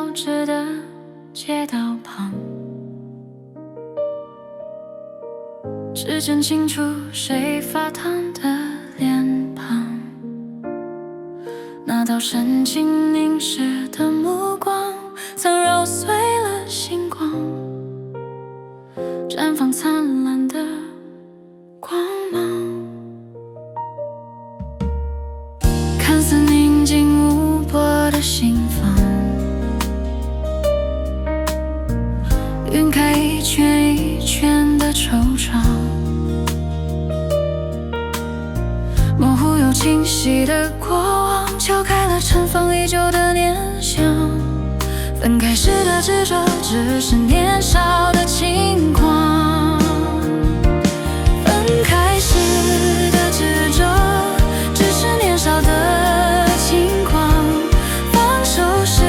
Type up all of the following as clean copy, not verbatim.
交织的街道旁，指尖轻触谁发烫的脸庞，那道深情凝视的目光，曾揉碎了星光，绽放灿烂的光芒。看似宁静无波的心房，晕开一圈一圈的惆怅，模糊又清晰的过往，敲开了尘封已久的念想。分开时的执着，只是年少的轻狂。分开时的执着，只是年少的轻狂。放手时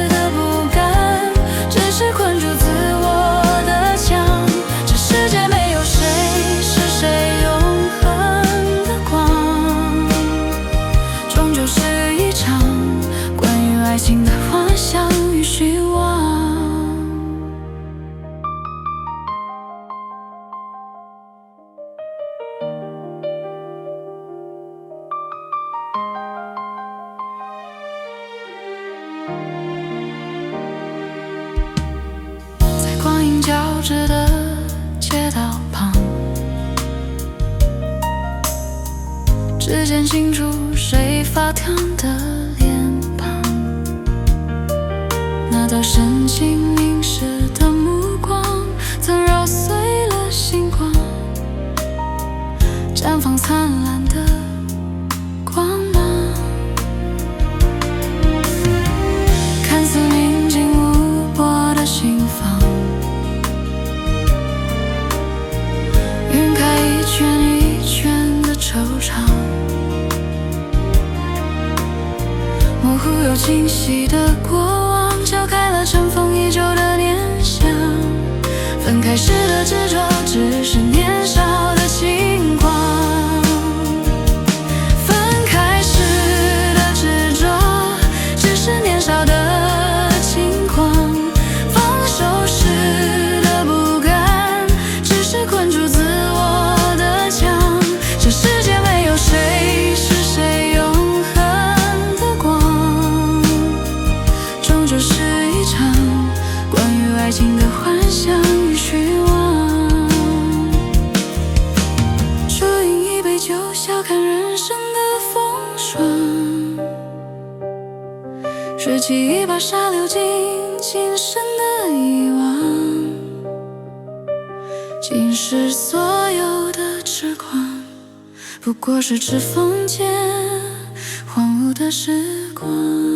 的不甘，只是困住自我的墙。这世界没有谁是谁永恒的光，终究是一场关于爱情的幻想与虚妄。在光影交织的街道旁，指尖轻触谁发烫的脸庞，那道深情凝视的目光，曾揉碎了星光，绽放灿烂的光芒。看似宁静无波的心房，晕开一圈一圈的惆怅，模糊又清晰的过往，敲开了尘封已久的念想。分开时的执着，只是年少的轻狂。分开时的执着，只是年少的轻狂。放手时的不甘，只是困住自我的墙。这世界没有谁是谁永恒的光，终究是一场关于爱情的幻想与虚妄。酌饮一杯酒，笑看人生的风霜，拾起一把沙，流进今生的遗忘。今世所有的痴狂，不过是指缝间荒芜的时光。